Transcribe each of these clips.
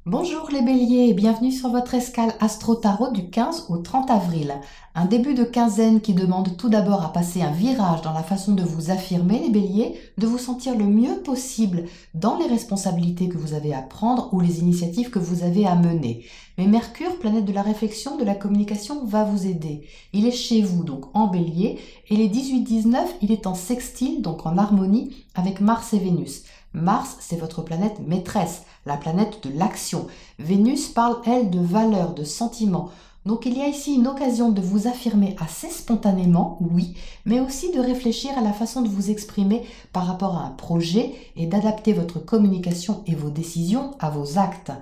Bonjour les béliers et bienvenue sur votre escale Astro Tarot du 15 au 30 avril. Un début de quinzaine qui demande tout d'abord à passer un virage dans la façon de vous affirmer les béliers, de vous sentir le mieux possible dans les responsabilités que vous avez à prendre ou les initiatives que vous avez à mener. Mais Mercure, planète de la réflexion, de la communication, va vous aider. Il est chez vous, donc en bélier, et les 18-19, il est en sextile, donc en harmonie avec Mars et Vénus. Mars, c'est votre planète maîtresse, la planète de l'action. Vénus parle, elle, de valeurs, de sentiments. Donc il y a ici une occasion de vous affirmer assez spontanément, oui, mais aussi de réfléchir à la façon de vous exprimer par rapport à un projet et d'adapter votre communication et vos décisions à vos actes.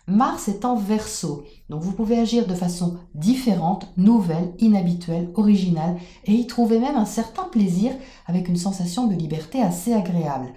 Mars est en Verseau, donc vous pouvez agir de façon différente, nouvelle, inhabituelle, originale et y trouver même un certain plaisir avec une sensation de liberté assez agréable.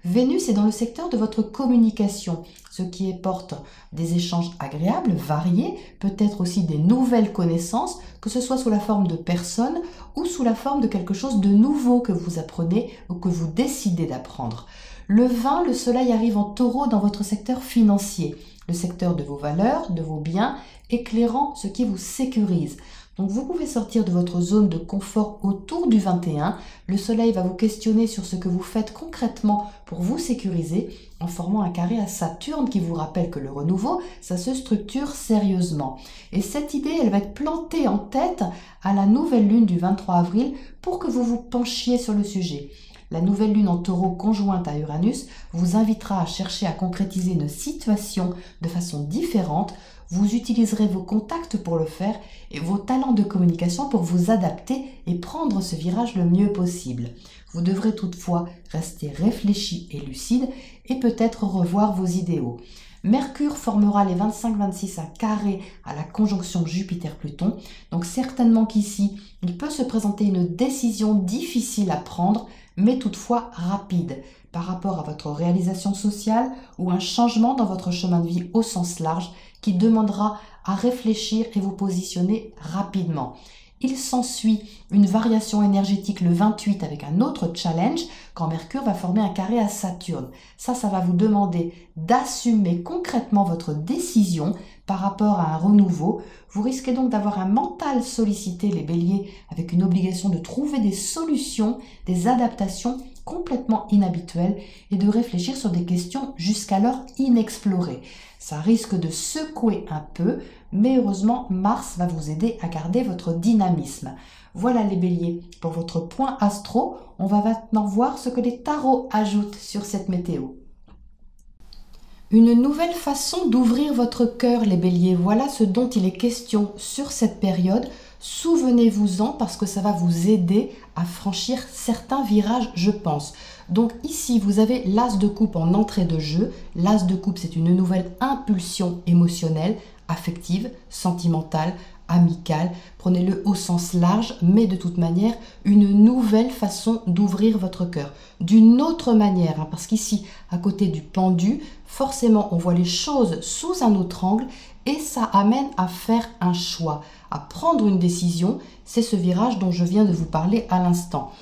Vénus est dans le secteur de votre communication, ce qui porte des échanges agréables, variés, peut-être aussi des nouvelles connaissances, que ce soit sous la forme de personnes ou sous la forme de quelque chose de nouveau que vous apprenez ou que vous décidez d'apprendre. Le 20, le soleil arrive en taureau dans votre secteur financier, le secteur de vos valeurs, de vos biens, éclairant ce qui vous sécurise. Donc vous pouvez sortir de votre zone de confort autour du 21. Le soleil va vous questionner sur ce que vous faites concrètement pour vous sécuriser en formant un carré à Saturne qui vous rappelle que le renouveau, ça se structure sérieusement. Et cette idée, elle va être plantée en tête à la nouvelle lune du 23 avril pour que vous vous penchiez sur le sujet. La nouvelle lune en taureau conjointe à Uranus vous invitera à chercher à concrétiser une situation de façon différente. Vous utiliserez vos contacts pour le faire et vos talents de communication pour vous adapter et prendre ce virage le mieux possible. Vous devrez toutefois rester réfléchi et lucide et peut-être revoir vos idéaux. Mercure formera les 25-26 un carré à la conjonction Jupiter-Pluton, donc certainement qu'ici, il peut se présenter une décision difficile à prendre, mais toutefois rapide, par rapport à votre réalisation sociale ou un changement dans votre chemin de vie au sens large qui demandera à réfléchir et vous positionner rapidement. Il s'ensuit une variation énergétique le 28 avec un autre challenge quand Mercure va former un carré à Saturne. Ça va vous demander d'assumer concrètement votre décision par rapport à un renouveau. Vous risquez donc d'avoir un mental sollicité, les béliers, avec une obligation de trouver des solutions, des adaptations complètement inhabituelles et de réfléchir sur des questions jusqu'alors inexplorées. Ça risque de secouer un peu, mais heureusement, Mars va vous aider à garder votre dynamisme. Voilà les béliers, pour votre point astro, on va maintenant voir ce que les tarots ajoutent sur cette météo. Une nouvelle façon d'ouvrir votre cœur, les béliers, voilà ce dont il est question sur cette période. Souvenez-vous-en parce que ça va vous aider à franchir certains virages, je pense. Donc ici, vous avez l'as de coupe en entrée de jeu. L'as de coupe, c'est une nouvelle impulsion émotionnelle, affective, sentimentale, amicale. Prenez-le au sens large, mais de toute manière, une nouvelle façon d'ouvrir votre cœur. D'une autre manière, parce qu'ici, à côté du pendu, forcément, on voit les choses sous un autre angle et ça amène à faire un choix, à prendre une décision. C'est ce virage dont je viens de vous parler à l'instant.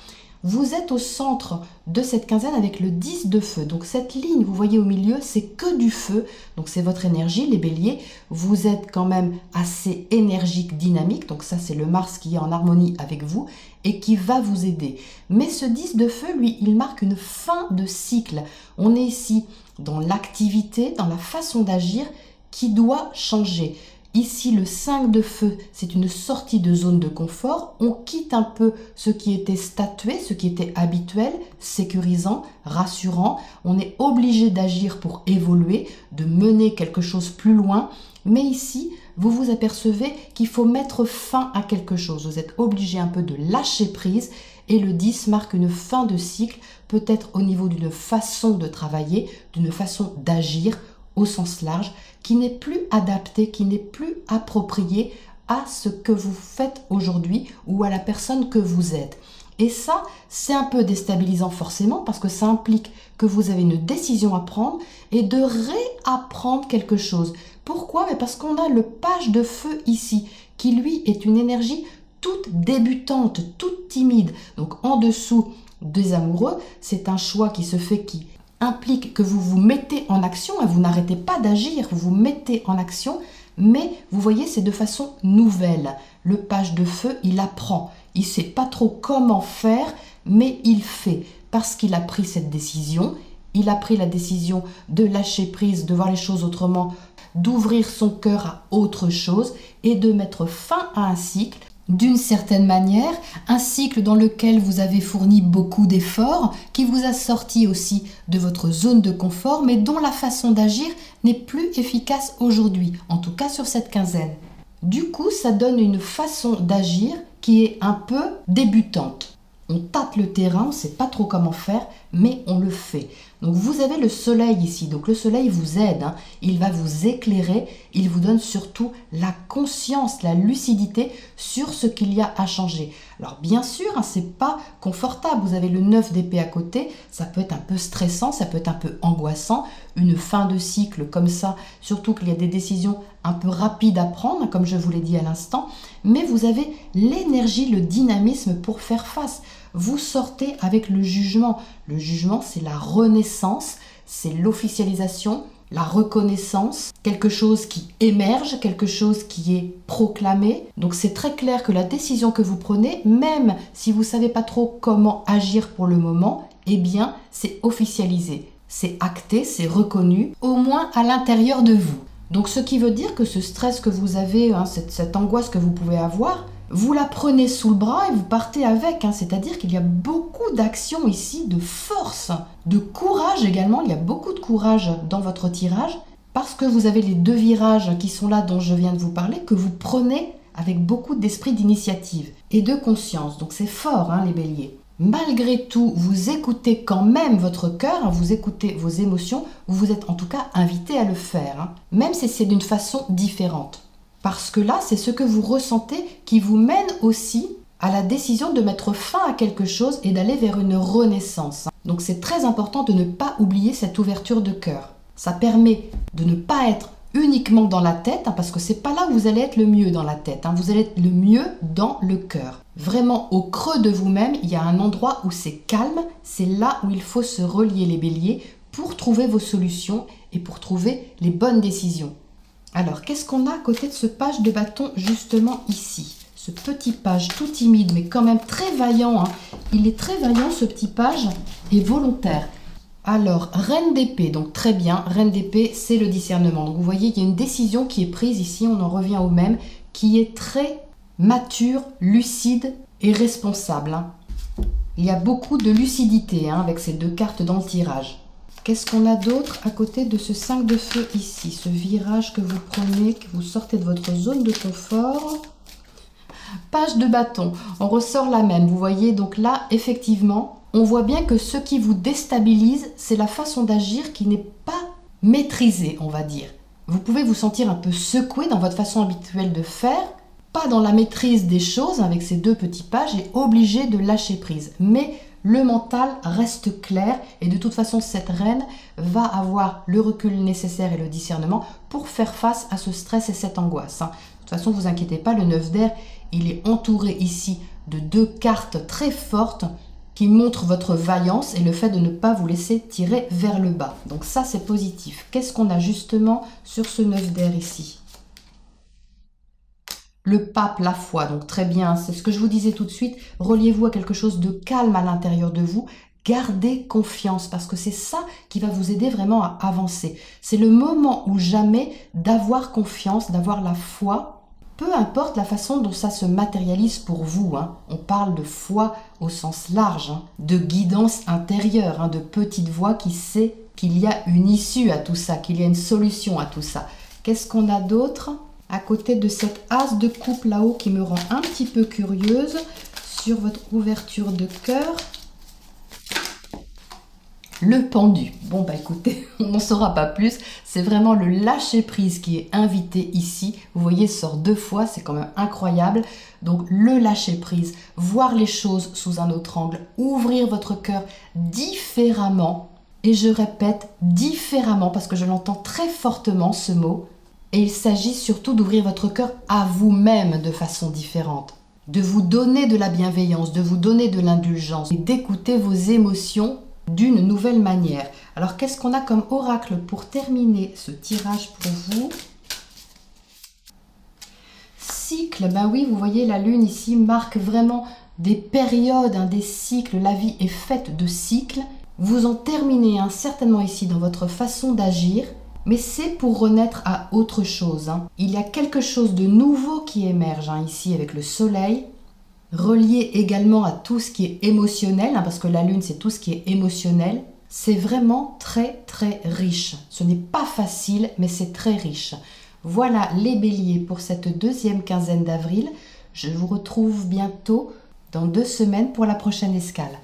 Vous êtes au centre de cette quinzaine avec le 10 de feu. Donc cette ligne, vous voyez au milieu, c'est que du feu. Donc c'est votre énergie, les béliers. Vous êtes quand même assez énergique, dynamique. Donc ça, c'est le Mars qui est en harmonie avec vous et qui va vous aider. Mais ce 10 de feu, lui, il marque une fin de cycle. On est ici dans l'activité, dans la façon d'agir qui doit changer. Ici, le 5 de feu, c'est une sortie de zone de confort. On quitte un peu ce qui était statué, ce qui était habituel, sécurisant, rassurant. On est obligé d'agir pour évoluer, de mener quelque chose plus loin. Mais ici, vous vous apercevez qu'il faut mettre fin à quelque chose. Vous êtes obligé un peu de lâcher prise. Et le 10 marque une fin de cycle, peut-être au niveau d'une façon de travailler, d'une façon d'agir, au sens large, qui n'est plus adapté, qui n'est plus approprié à ce que vous faites aujourd'hui ou à la personne que vous êtes. Et ça, c'est un peu déstabilisant forcément parce que ça implique que vous avez une décision à prendre et de réapprendre quelque chose. Pourquoi? Parce qu'on a le page de feu ici, qui lui est une énergie toute débutante, toute timide. Donc en dessous des amoureux, c'est un choix qui se fait qui implique que vous vous mettez en action, hein, vous n'arrêtez pas d'agir, vous vous mettez en action, mais vous voyez, c'est de façon nouvelle. Le page de feu, il apprend, il ne sait pas trop comment faire, mais il fait, parce qu'il a pris cette décision, il a pris la décision de lâcher prise, de voir les choses autrement, d'ouvrir son cœur à autre chose et de mettre fin à un cycle. D'une certaine manière, un cycle dans lequel vous avez fourni beaucoup d'efforts, qui vous a sorti aussi de votre zone de confort, mais dont la façon d'agir n'est plus efficace aujourd'hui, en tout cas sur cette quinzaine. Du coup, ça donne une façon d'agir qui est un peu débutante. On tâte le terrain, on ne sait pas trop comment faire, mais on le fait. Donc vous avez le soleil ici, donc le soleil vous aide, hein. Il va vous éclairer, il vous donne surtout la conscience, la lucidité sur ce qu'il y a à changer. Alors bien sûr, hein, c'est pas confortable, vous avez le 9 d'épée à côté, ça peut être un peu stressant, ça peut être un peu angoissant, une fin de cycle comme ça, surtout qu'il y a des décisions un peu rapides à prendre, comme je vous l'ai dit à l'instant, mais vous avez l'énergie, le dynamisme pour faire face. Vous sortez avec le jugement. Le jugement, c'est la renaissance, c'est l'officialisation, la reconnaissance, quelque chose qui émerge, quelque chose qui est proclamé. Donc c'est très clair que la décision que vous prenez, même si vous ne savez pas trop comment agir pour le moment, eh bien c'est officialisé, c'est acté, c'est reconnu, au moins à l'intérieur de vous. Donc ce qui veut dire que ce stress que vous avez, hein, cette angoisse que vous pouvez avoir, vous la prenez sous le bras et vous partez avec, hein. C'est-à-dire qu'il y a beaucoup d'actions ici, de force, de courage également. Il y a beaucoup de courage dans votre tirage parce que vous avez les 2 virages qui sont là dont je viens de vous parler, que vous prenez avec beaucoup d'esprit d'initiative et de conscience. Donc c'est fort, hein, les béliers. Malgré tout, vous écoutez quand même votre cœur, hein, vous écoutez vos émotions, vous êtes en tout cas invité à le faire, hein, même si c'est d'une façon différente. Parce que là, c'est ce que vous ressentez qui vous mène aussi à la décision de mettre fin à quelque chose et d'aller vers une renaissance. Donc c'est très important de ne pas oublier cette ouverture de cœur. Ça permet de ne pas être uniquement dans la tête, hein, parce que c'est pas là où vous allez être le mieux dans la tête, hein, vous allez être le mieux dans le cœur. Vraiment au creux de vous-même, il y a un endroit où c'est calme, c'est là où il faut se relier les béliers pour trouver vos solutions et pour trouver les bonnes décisions. Alors, qu'est-ce qu'on a à côté de ce page de bâton justement ici? Ce petit page tout timide, mais quand même très vaillant, hein. Il est très vaillant ce petit page et volontaire. Alors, reine d'épée, donc très bien, reine d'épée, c'est le discernement. Donc vous voyez, il y a une décision qui est prise ici, on en revient au même, qui est très mature, lucide et responsable, hein. Il y a beaucoup de lucidité, hein, avec ces 2 cartes dans le tirage. Qu'est-ce qu'on a d'autre à côté de ce 5 de feu ici? Ce virage que vous prenez, que vous sortez de votre zone de confort. Page de bâton, on ressort la même. Vous voyez, donc là, effectivement, on voit bien que ce qui vous déstabilise, c'est la façon d'agir qui n'est pas maîtrisée, on va dire. Vous pouvez vous sentir un peu secoué dans votre façon habituelle de faire, pas dans la maîtrise des choses avec ces 2 petits pages et obligé de lâcher prise. Mais le mental reste clair et de toute façon cette reine va avoir le recul nécessaire et le discernement pour faire face à ce stress et cette angoisse, hein. De toute façon, ne vous inquiétez pas, le 9 d'air, il est entouré ici de 2 cartes très fortes qui montrent votre vaillance et le fait de ne pas vous laisser tirer vers le bas. Donc ça, c'est positif. Qu'est-ce qu'on a justement sur ce 9 d'air ici? Le pape, la foi, donc très bien, c'est ce que je vous disais tout de suite, reliez-vous à quelque chose de calme à l'intérieur de vous, gardez confiance parce que c'est ça qui va vous aider vraiment à avancer. C'est le moment ou jamais d'avoir confiance, d'avoir la foi, peu importe la façon dont ça se matérialise pour vous, hein. On parle de foi au sens large, hein, de guidance intérieure, hein, de petite voix qui sait qu'il y a une issue à tout ça, qu'il y a une solution à tout ça. Qu'est-ce qu'on a d'autre ? À côté de cette as de coupe là-haut qui me rend un petit peu curieuse, sur votre ouverture de cœur, le pendu. Bon bah écoutez, on n'en saura pas plus, c'est vraiment le lâcher prise qui est invité ici. Vous voyez, il sort 2 fois, c'est quand même incroyable. Donc le lâcher prise, voir les choses sous un autre angle, ouvrir votre cœur différemment. Et je répète, différemment, parce que je l'entends très fortement ce mot. Et il s'agit surtout d'ouvrir votre cœur à vous-même de façon différente, de vous donner de la bienveillance, de vous donner de l'indulgence et d'écouter vos émotions d'une nouvelle manière. Alors, qu'est-ce qu'on a comme oracle pour terminer ce tirage pour vous? Cycle, ben oui, vous voyez, la lune ici marque vraiment des périodes, des cycles. La vie est faite de cycles. Vous en terminez certainement ici dans votre façon d'agir, mais c'est pour renaître à autre chose. Il y a quelque chose de nouveau qui émerge ici avec le soleil, relié également à tout ce qui est émotionnel, parce que la lune c'est tout ce qui est émotionnel. C'est vraiment très très riche. Ce n'est pas facile, mais c'est très riche. Voilà les béliers pour cette deuxième quinzaine d'avril. Je vous retrouve bientôt dans 2 semaines pour la prochaine escale.